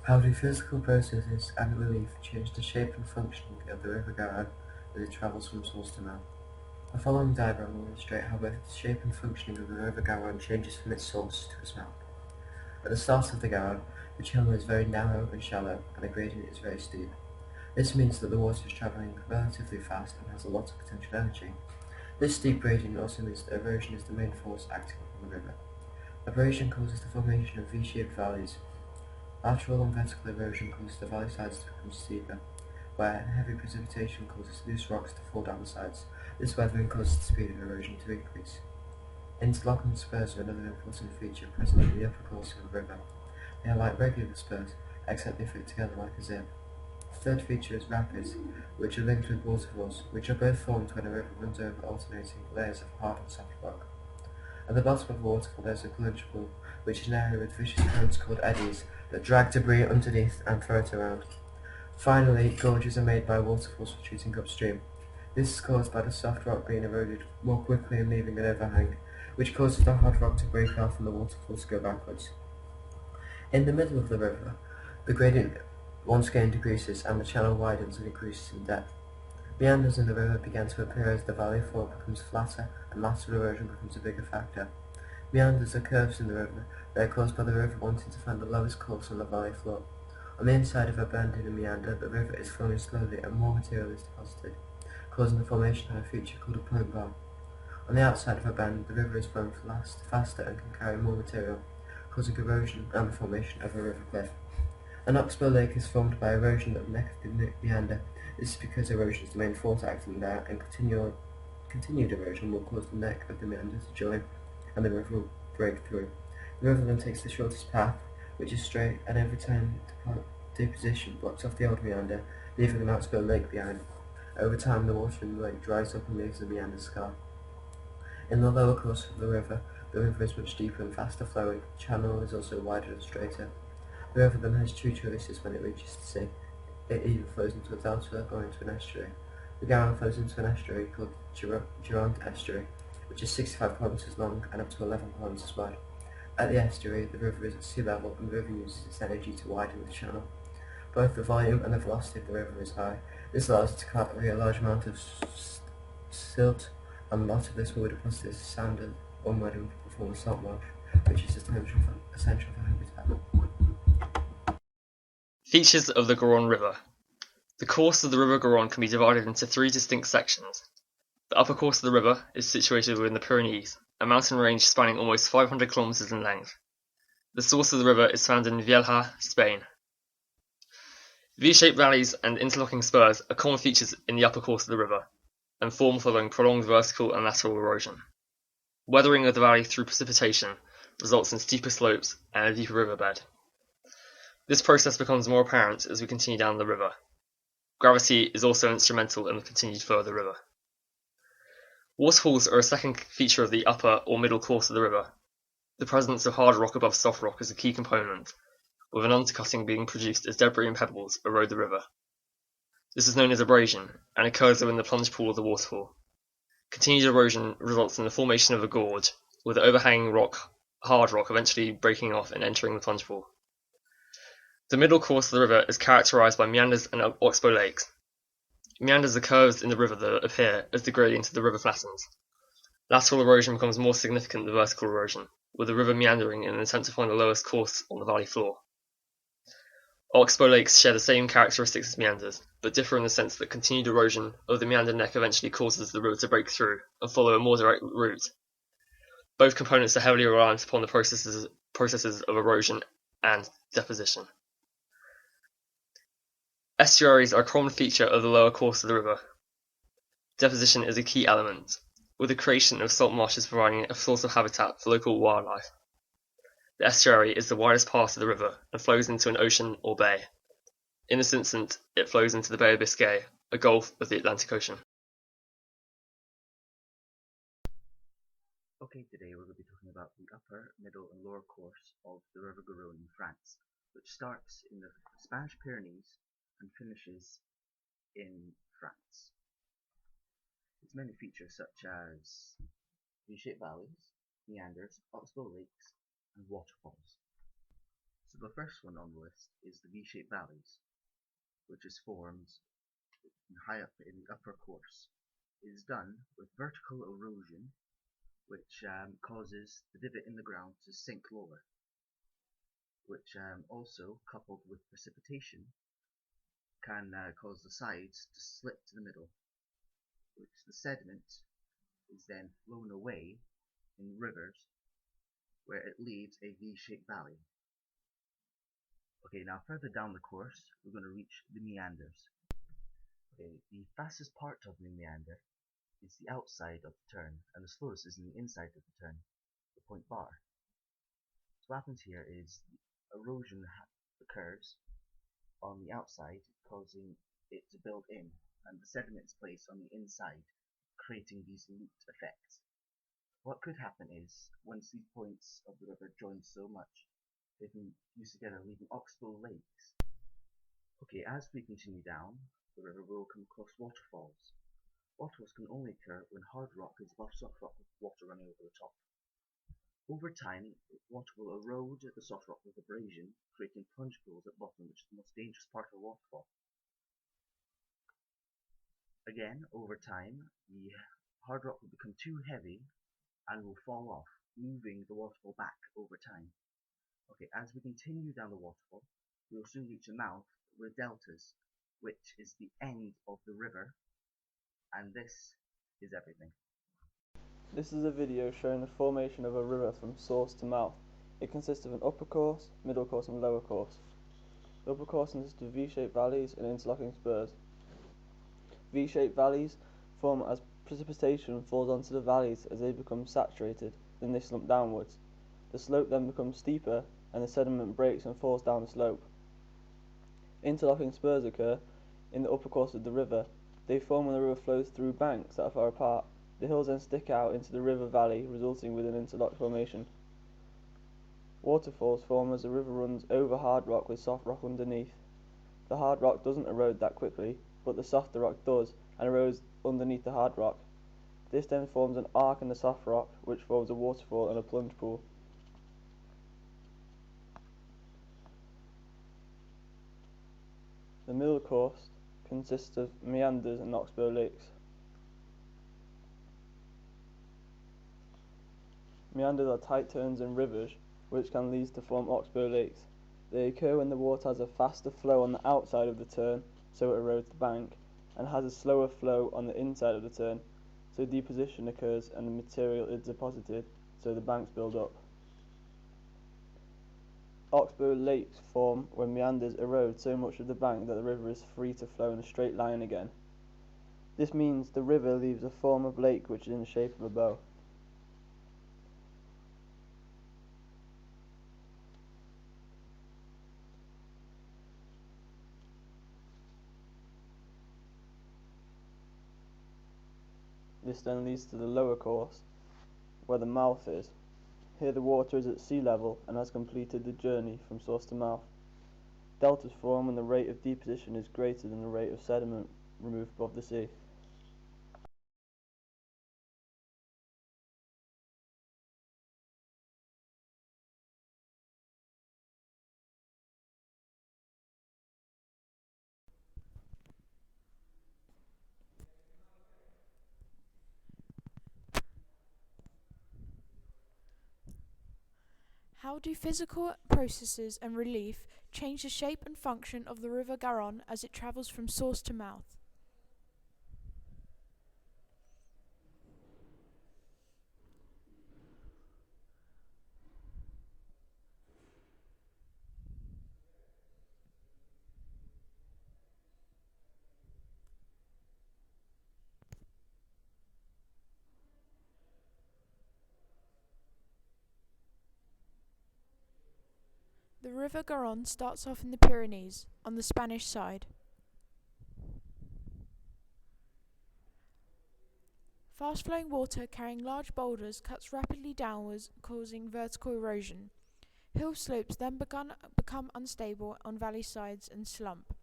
How do physical processes and relief change the shape and functioning of the river Garonne as it travels from source to mouth? The following diagram will illustrate how both the shape and functioning of the river Garonne changes from its source to its mouth. At the start of the Garonne, the channel is very narrow and shallow, and the gradient is very steep. This means that the water is travelling relatively fast and has a lot of potential energy. This steep gradient also means that erosion is the main force acting on the river. Erosion causes the formation of V-shaped valleys. Lateral and vertical erosion causes the valley sides to become steeper, where heavy precipitation causes loose rocks to fall down the sides. This weathering causes the speed of erosion to increase. Interlocking spurs are another important feature present in the upper course of a river. They are like regular spurs, except they fit together like a zip. The third feature is rapids, which are linked with waterfalls, which are both formed when a river runs over alternating layers of hard and soft rock. At the bottom of the waterfall there is a plunge pool, which is an area with vicious currents called eddies that drag debris underneath and throw it around. Finally, gorges are made by waterfalls retreating upstream. This is caused by the soft rock being eroded more quickly and leaving an overhang, which causes the hard rock to break off and the waterfalls to go backwards. In the middle of the river, the gradient once again decreases and the channel widens and increases in depth. Meanders in the river began to appear as the valley floor becomes flatter and lateral erosion becomes a bigger factor. Meanders are curves in the river. They are caused by the river wanting to find the lowest course on the valley floor. On the inside of a bend in a meander, the river is flowing slowly and more material is deposited, causing the formation of a feature called a point bar. On the outside of a bend, the river is flowing faster and can carry more material, causing erosion and the formation of a river cliff. An Oxbow Lake is formed by erosion at the neck of the meander. This is because erosion is the main force acting there, and continued erosion will cause the neck of the meander to join, and the river will break through. The river then takes the shortest path, which is straight, and every time deposition blocks off the old meander, leaving an Oxbow Lake behind. Over time, the water in the lake dries up and leaves the meander scar. In the lower course of the river is much deeper and faster flowing. The channel is also wider and straighter. The river then has two choices when it reaches the sea. It either flows into a delta or into an estuary. The Garonne flows into an estuary called Gironde Estuary, which is 65 kilometres long and up to 11 kilometres wide. At the estuary, the river is at sea level and the river uses its energy to widen the channel. Both the volume and the velocity of the river is high. This allows it to carry a large amount of silt, and a lot of this will be deposited as sand and unwedding to perform a salt marsh, which is essential for habitat. Features of the Garonne River. The course of the River Garonne can be divided into three distinct sections. The upper course of the river is situated within the Pyrenees, a mountain range spanning almost 500 kilometers in length. The source of the river is found in Vielha, Spain. V-shaped valleys and interlocking spurs are common features in the upper course of the river, and form following prolonged vertical and lateral erosion. Weathering of the valley through precipitation results in steeper slopes and a deeper riverbed. This process becomes more apparent as we continue down the river. Gravity is also instrumental in the continued flow of the river. Waterfalls are a second feature of the upper or middle course of the river. The presence of hard rock above soft rock is a key component, with an undercutting being produced as debris and pebbles erode the river. This is known as abrasion, and occurs within the plunge pool of the waterfall. Continued erosion results in the formation of a gorge, with the overhanging hard rock eventually breaking off and entering the plunge pool. The middle course of the river is characterized by meanders and Oxbow Lakes. Meanders are curves in the river that appear as the gradient of the river flattens. Lateral erosion becomes more significant than vertical erosion, with the river meandering in an attempt to find the lowest course on the valley floor. Oxbow Lakes share the same characteristics as meanders, but differ in the sense that continued erosion of the meander neck eventually causes the river to break through and follow a more direct route. Both components are heavily reliant upon the processes of erosion and deposition. Estuaries are a common feature of the lower course of the river. Deposition is a key element, with the creation of salt marshes providing a source of habitat for local wildlife. The estuary is the widest part of the river and flows into an ocean or bay. In this instance, it flows into the Bay of Biscay, a gulf of the Atlantic Ocean. Okay, today we're going to be talking about the upper, middle and lower course of the River Garonne in France, which starts in the Spanish Pyrenees and finishes in France. Its many features such as V-shaped valleys, meanders, Oxbow Lakes and waterfalls. So the first one on the list is the V-shaped valleys, which is formed high up in the upper course. It is done with vertical erosion, which causes the divot in the ground to sink lower, which also, coupled with precipitation, can cause the sides to slip to the middle, which the sediment is then flown away in rivers, where it leaves a V-shaped valley. Okay, now further down the course, we're going to reach the meanders. Okay, the fastest part of the meander is the outside of the turn, and the slowest is in the inside of the turn, the point bar. So what happens here is erosion occurs on the outside, causing it to build in, and the sediment is placed on the inside, creating these looped effects. What could happen is, once these points of the river join so much, they can fuse together, leaving Oxbow Lakes. Okay, as we continue down, the river will come across waterfalls. Waterfalls can only occur when hard rock is above soft rock with water running over the top. Over time, water will erode the soft rock with abrasion, creating plunge pools at bottom, which is the most dangerous part of a waterfall. Again, over time, the hard rock will become too heavy and will fall off, moving the waterfall back over time. Okay, as we continue down the waterfall, we will soon reach a mouth with deltas, which is the end of the river, and this is everything. This is a video showing the formation of a river from source to mouth. It consists of an upper course, middle course and lower course. The upper course consists of V-shaped valleys and interlocking spurs. V-shaped valleys form as precipitation falls onto the valleys as they become saturated, then they slump downwards. The slope then becomes steeper and the sediment breaks and falls down the slope. Interlocking spurs occur in the upper course of the river. They form when the river flows through banks that are far apart. The hills then stick out into the river valley, resulting with an interlocked formation. Waterfalls form as the river runs over hard rock with soft rock underneath. The hard rock doesn't erode that quickly, but the softer rock does, and erodes underneath the hard rock. This then forms an arc in the soft rock, which forms a waterfall and a plunge pool. The middle course consists of Meanders and Oxbow Lakes. Meanders are tight turns in rivers, which can lead to form Oxbow Lakes. They occur when the water has a faster flow on the outside of the turn, so it erodes the bank, and has a slower flow on the inside of the turn, so deposition occurs and the material is deposited, so the banks build up. Oxbow Lakes form when meanders erode so much of the bank that the river is free to flow in a straight line again. This means the river leaves a form of lake which is in the shape of a bow. This then leads to the lower course, where the mouth is. Here the water is at sea level and has completed the journey from source to mouth. Deltas form when the rate of deposition is greater than the rate of sediment removed above the sea. How do physical processes and relief change the shape and function of the River Garonne as it travels from source to mouth? The River Garonne starts off in the Pyrenees, on the Spanish side. Fast-flowing water carrying large boulders cuts rapidly downwards, causing vertical erosion. Hill slopes then become unstable on valley sides and slump.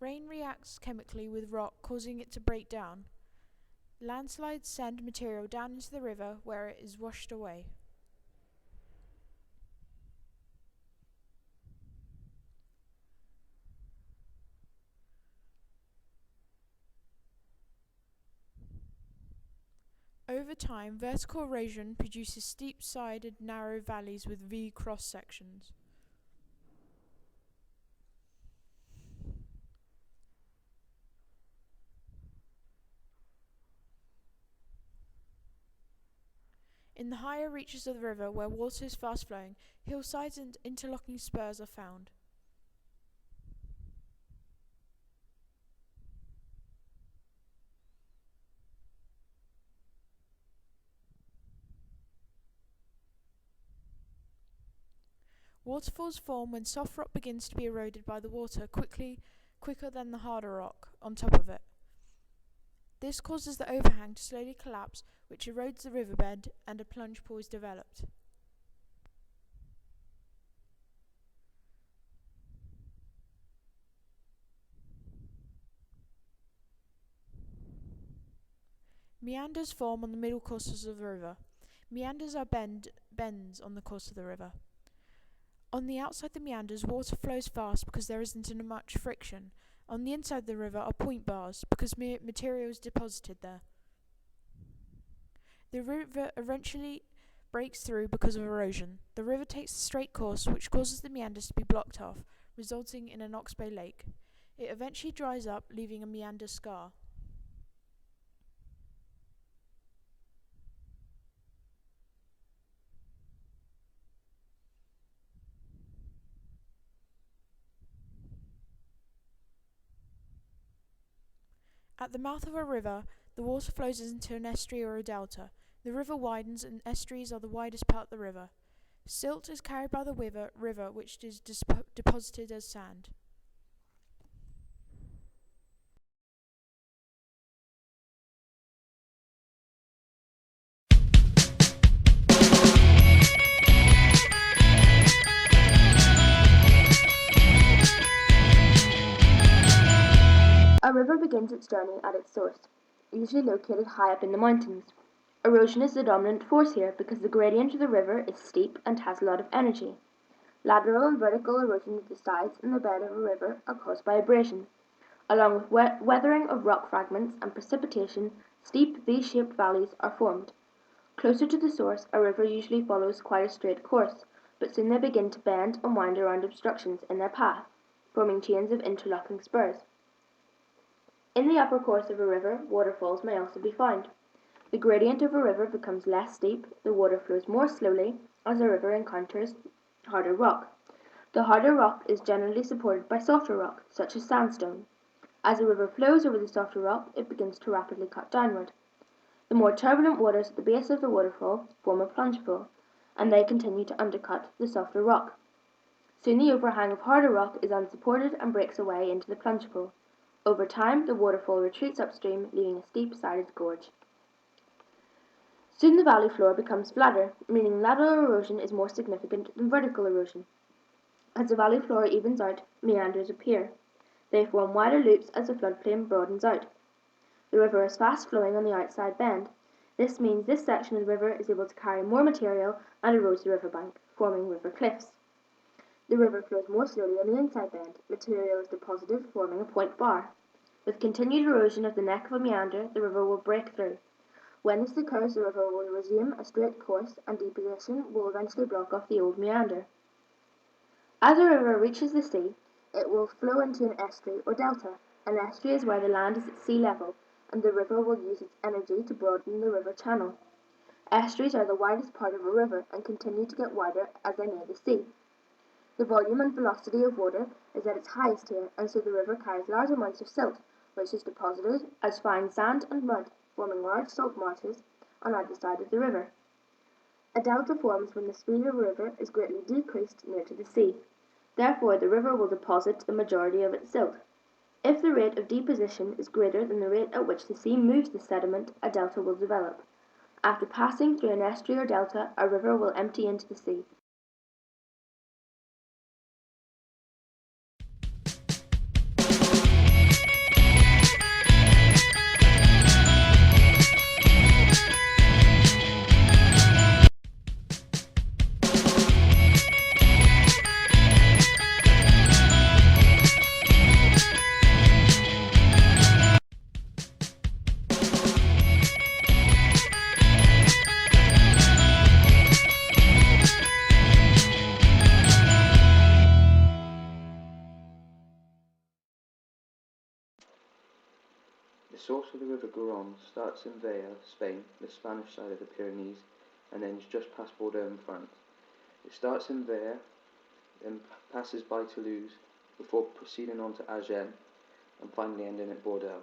Rain reacts chemically with rock, causing it to break down. Landslides send material down into the river, where it is washed away. Over time, vertical erosion produces steep-sided narrow valleys with V cross-sections. In the higher reaches of the river, where water is fast-flowing, hillsides and interlocking spurs are found. Waterfalls form when soft rock begins to be eroded by the water quicker than the harder rock on top of it. This causes the overhang to slowly collapse, which erodes the riverbed, and a plunge pool is developed. Meanders form on the middle courses of the river. Meanders are bends on the course of the river. On the outside of the meanders, water flows fast because there isn't much friction. On the inside of the river are point bars because material is deposited there. The river eventually breaks through because of erosion. The river takes a straight course, which causes the meanders to be blocked off, resulting in an Oxbow Lake. It eventually dries up, leaving a meander scar. At the mouth of a river, the water flows into an estuary or a delta. The river widens and estuaries are the widest part of the river. Silt is carried by the river which is deposited as sand. A river begins its journey at its source, usually located high up in the mountains. Erosion is the dominant force here because the gradient of the river is steep and has a lot of energy. Lateral and vertical erosion of the sides and the bed of a river are caused by abrasion. Along with weathering of rock fragments and precipitation, steep V-shaped valleys are formed. Closer to the source, a river usually follows quite a straight course, but soon they begin to bend and wind around obstructions in their path, forming chains of interlocking spurs. In the upper course of a river, waterfalls may also be found. The gradient of a river becomes less steep, the water flows more slowly as the river encounters harder rock. The harder rock is generally supported by softer rock, such as sandstone. As the river flows over the softer rock, it begins to rapidly cut downward. The more turbulent waters at the base of the waterfall form a plunge pool, and they continue to undercut the softer rock. Soon the overhang of harder rock is unsupported and breaks away into the plunge pool. Over time, the waterfall retreats upstream, leaving a steep-sided gorge. Soon the valley floor becomes flatter, meaning lateral erosion is more significant than vertical erosion. As the valley floor evens out, meanders appear. They form wider loops as the floodplain broadens out. The river is fast-flowing on the outside bend. This means this section of the river is able to carry more material and erodes the riverbank, forming river cliffs. The river flows more slowly on the inside bend. Material is deposited, forming a point bar. With continued erosion of the neck of a meander, the river will break through. When this occurs, the river will resume a straight course, and deposition will eventually block off the old meander. As a river reaches the sea, it will flow into an estuary or delta. An estuary is where the land is at sea level, and the river will use its energy to broaden the river channel. Estuaries are the widest part of a river and continue to get wider as they near the sea. The volume and velocity of water is at its highest here, and so the river carries large amounts of silt, which is deposited as fine sand and mud, forming large salt marshes on either side of the river. A delta forms when the speed of a river is greatly decreased near to the sea. Therefore, the river will deposit the majority of its silt. If the rate of deposition is greater than the rate at which the sea moves the sediment, a delta will develop. After passing through an estuary or delta, a river will empty into the sea. source of the River Garonne starts in Vaya, Spain, the Spanish side of the Pyrenees, and ends just past Bordeaux in France. It starts in Vaya, then passes by Toulouse, before proceeding on to Agen, and finally ending at Bordeaux.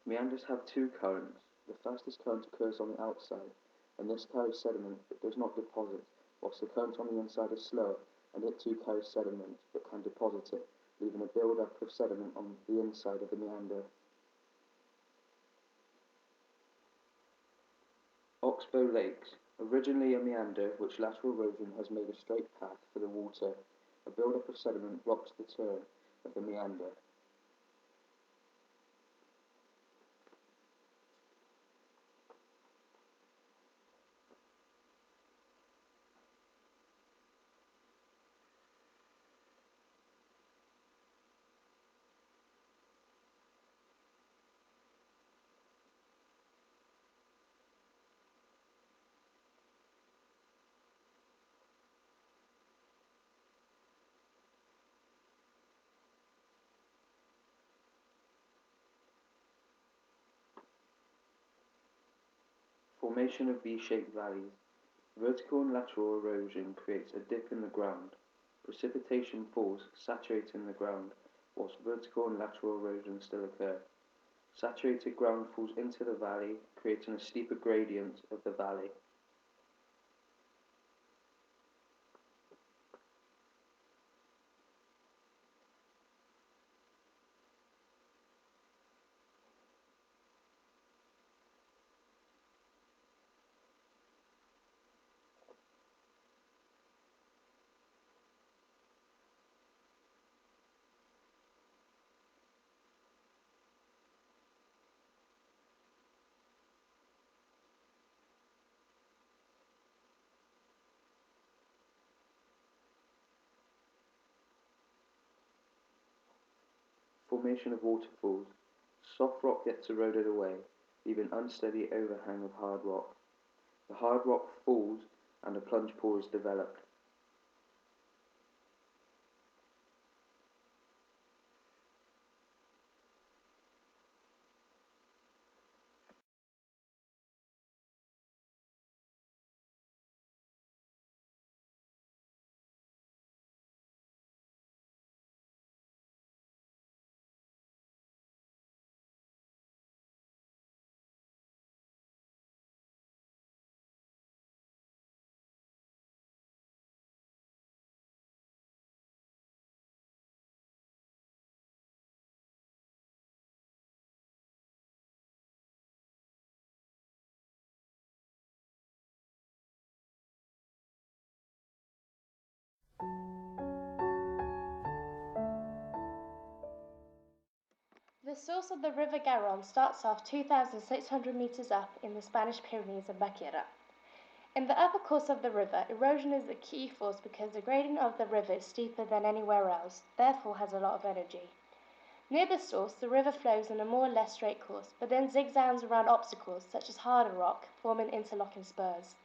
Meanders have two currents. The fastest current occurs on the outside, and this carries sediment but does not deposit, whilst the current on the inside is slower, and it too carries sediment but can deposit it, leaving a build-up of sediment on the inside of the meander. Oxbow Lakes. Originally a meander which lateral erosion has made a straight path for the water, a build-up of sediment blocks the turn of the meander. Formation of V-shaped valleys. Vertical and lateral erosion creates a dip in the ground. Precipitation falls, saturating the ground, whilst vertical and lateral erosion still occur. Saturated ground falls into the valley, creating a steeper gradient of the valley. Formation of waterfalls. Soft rock gets eroded away, leaving unsteady overhang of hard rock. The hard rock falls and a plunge pool is developed. The source of the River Garonne starts off 2,600 meters up in the Spanish Pyrenees and Baqueira. In the upper course of the river, erosion is the key force because the gradient of the river is steeper than anywhere else, therefore has a lot of energy. Near the source, the river flows in a more or less straight course, but then zigzags around obstacles such as harder rock, forming interlocking spurs.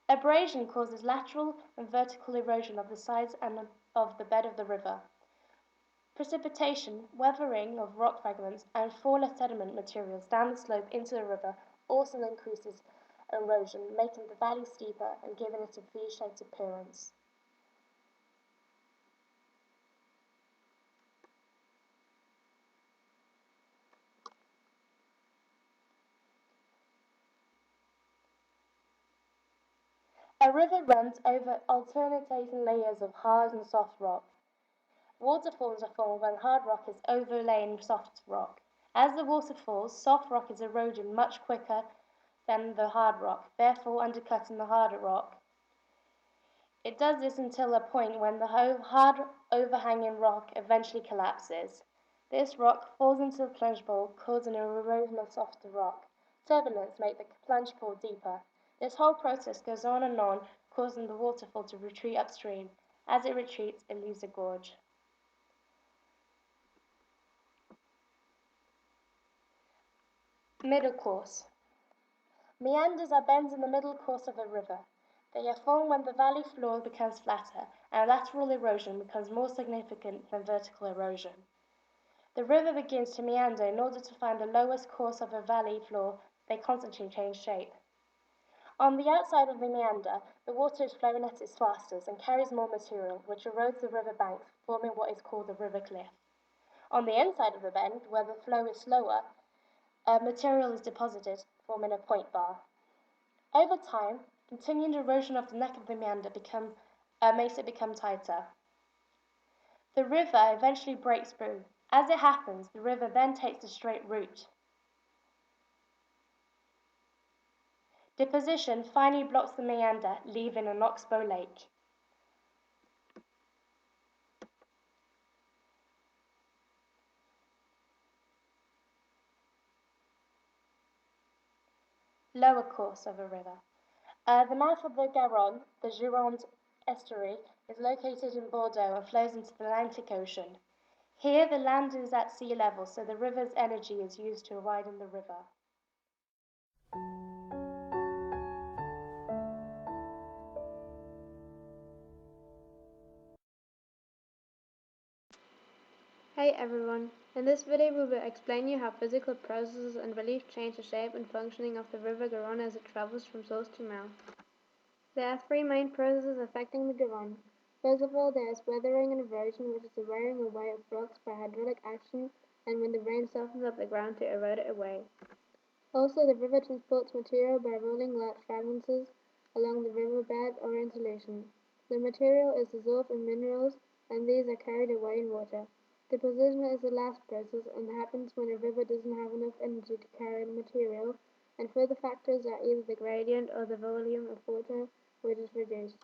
Abrasion causes lateral and vertical erosion of the sides and of the bed of the river. Precipitation, weathering of rock fragments, and fall of sediment materials down the slope into the river also increases erosion, making the valley steeper and giving it a V-shaped appearance. A river runs over alternating layers of hard and soft rock. Waterfalls are formed when hard rock is overlaying soft rock. As the water falls, soft rock is eroding much quicker than the hard rock, therefore undercutting the harder rock. It does this until a point when the hard overhanging rock eventually collapses. This rock falls into the plunge pool, causing an erosion of softer rock. Turbulence makes the plunge pool deeper. This whole process goes on and on, causing the waterfall to retreat upstream. As it retreats, it leaves a gorge. Middle course. Meanders are bends in the middle course of a river. They are formed when the valley floor becomes flatter, and lateral erosion becomes more significant than vertical erosion. The river begins to meander in order to find the lowest course of a valley floor. They constantly change shape. On the outside of the meander, the water is flowing at its fastest and carries more material, which erodes the river banks, forming what is called the river cliff. On the inside of the bend, where the flow is slower, material is deposited, forming a point bar. Over time, continued erosion of the neck of the meander makes it become tighter. The river eventually breaks through. As it happens, the river then takes a straight route. Deposition finally blocks the meander, leaving an Oxbow Lake. Lower course of a river. The mouth of the Garonne, the Gironde estuary, is located in Bordeaux and flows into the Atlantic Ocean. Here, the land is at sea level, so the river's energy is used to widen the river. Hey everyone, in this video we will explain you how physical processes and relief change the shape and functioning of the river Garonne as it travels from source to mouth. There are three main processes affecting the Garonne. First of all, there is weathering and erosion, which is the wearing away of rocks by hydraulic action and when the rain softens up the ground to erode it away. Also, the river transports material by rolling large fragments along the riverbed or in solution. The material is dissolved in minerals and these are carried away in water. Deposition is the last process and happens when a river doesn't have enough energy to carry the material, and further factors are either the gradient or the volume of water which is reduced.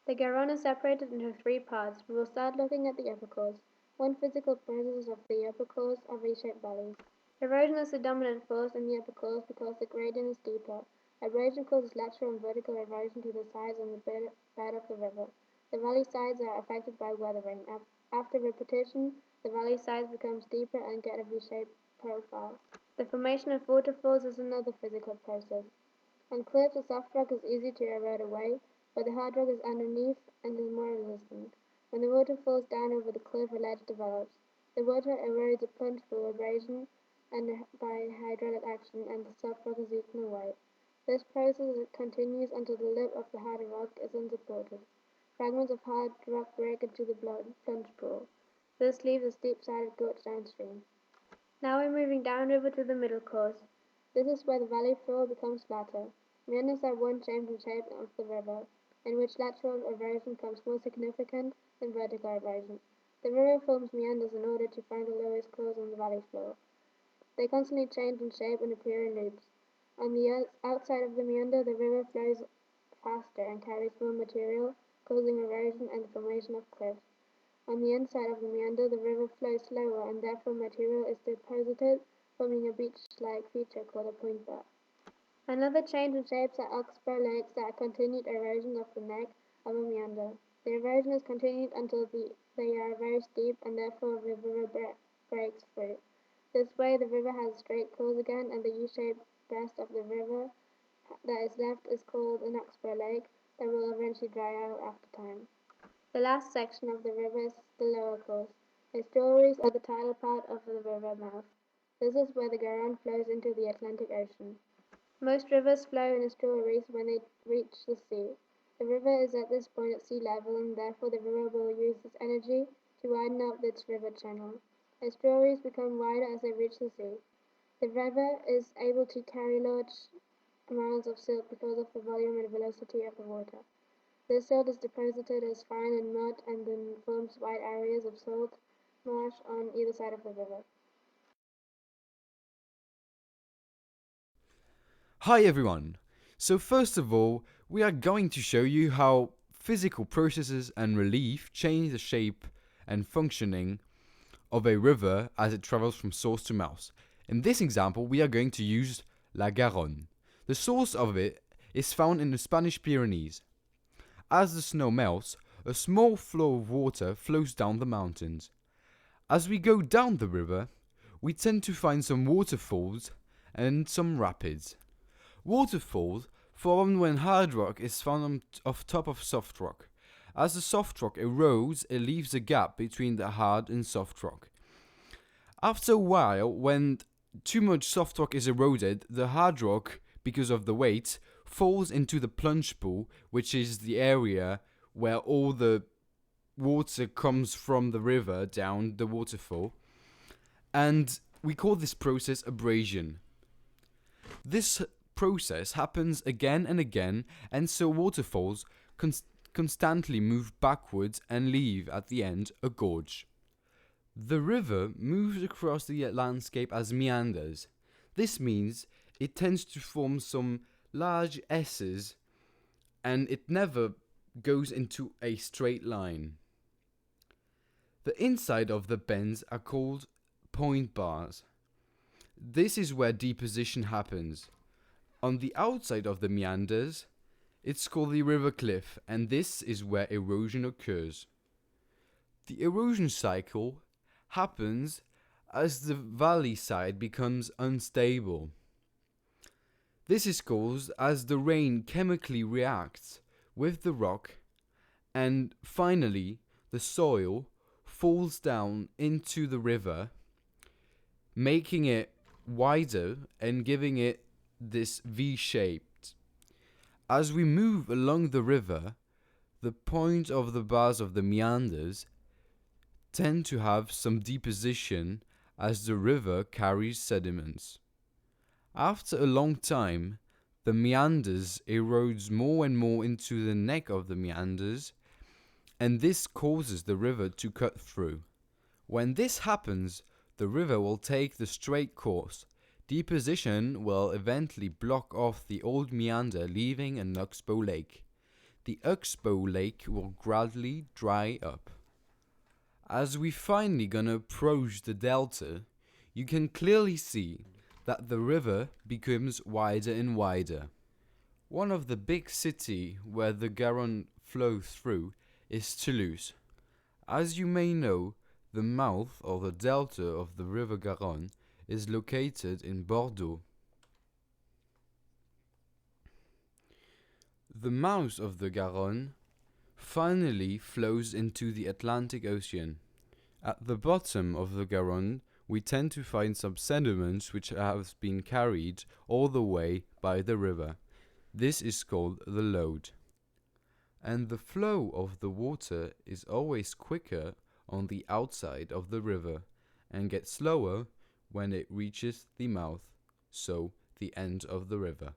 The Garonne is separated into three parts. We will start looking at the upper course. One physical process of the upper course are V-shaped valleys. Erosion is the dominant force in the upper course because the gradient is deeper. Erosion causes lateral and vertical erosion to the sides and the bed of the river. The valley sides are affected by weathering. After repetition, the valley sides become deeper and get a V-shaped profile. The formation of waterfalls is another physical process. On cliffs, the soft rock is easy to erode away, but the hard rock is underneath and is more resistant. When the water falls down over the cliff, a ledge develops. The water erodes a plunge pool abrasion and by hydraulic action, and the soft rock is eaten away. This process continues until the lip of the hard rock is unsupported. Fragments of hard rock break into the plunge pool. This leaves a steep-sided gorge downstream. Now we're moving downriver to the middle course. This is where the valley floor becomes flatter. Meanders are one change in shape of the river, in which lateral erosion becomes more significant than vertical erosion. The river forms meanders in order to find the lowest course on the valley floor. They constantly change in shape and appear in loops. On the outside of the meander, the river flows faster and carries more material, causing erosion and the formation of cliffs. On the inside of the meander, the river flows slower and therefore material is deposited, forming a beach-like feature called a point bar. Another change in shapes are Oxbow Lakes that are continued erosion of the neck of a meander. The erosion is continued until they are very steep and therefore the river breaks through. This way the river has a straight course again and the U-shaped breast of the river that is left is called an Oxbow Lake that will eventually dry out after time. The last section of the river is the lower course. Estuaries are the tidal part of the river mouth. This is where the Garonne flows into the Atlantic Ocean. Most rivers flow in estuaries when they reach the sea. The river is at this point at sea level and therefore the river will use its energy to widen out its river channel. Estuaries become wider as they reach the sea. The river is able to carry large amounts of silt because of the volume and velocity of the water. This silt is deposited as fine in mud and then forms wide areas of salt marsh on either side of the river. Hi everyone! So first of all, we are going to show you how Physical processes and relief change the shape and functioning of a river as it travels from source to mouth. In this example, we are going to use La Garonne. The source of it is found in the Spanish Pyrenees. As the snow melts, a small flow of water flows down the mountains. As we go down the river, we tend to find some waterfalls and some rapids. Waterfalls form when hard rock is found off top of soft rock. As the soft rock erodes, it leaves a gap between the hard and soft rock. After a while, when too much soft rock is eroded, the hard rock, because of the weight, falls into the plunge pool, which is the area where all the water comes from the river down the waterfall. And we call this process abrasion. This process happens again and again, and so waterfalls constantly move backwards and leave at the end a gorge. The river moves across the landscape as meanders. This means it tends to form some large S's and it never goes into a straight line. The inside of the bends are called point bars. This is where deposition happens. On the outside of the meanders, it's called the river cliff, and this is where erosion occurs. The erosion cycle happens as the valley side becomes unstable. This is caused as the rain chemically reacts with the rock, and finally the soil falls down into the river, making it wider and giving it this V-shape. As we move along the river, the point of the bars of the meanders tend to have some deposition as the river carries sediments. After a long time, the meanders erodes more and more into the neck of the meanders, and this causes the river to cut through. When this happens, the river will take the straight course. Deposition will eventually block off the old meander, leaving an Oxbow Lake. The Oxbow Lake will gradually dry up. As we finally gonna approach the delta, you can clearly see that the river becomes wider and wider. One of the big cities where the Garonne flows through is Toulouse. As you may know, the mouth of the delta of the river Garonne is located in Bordeaux. The mouth of the Garonne finally flows into the Atlantic Ocean. At the bottom of the Garonne, we tend to find some sediments which have been carried all the way by the river. This is called the lode. And the flow of the water is always quicker on the outside of the river and gets slower when it reaches the mouth, so the end of the river.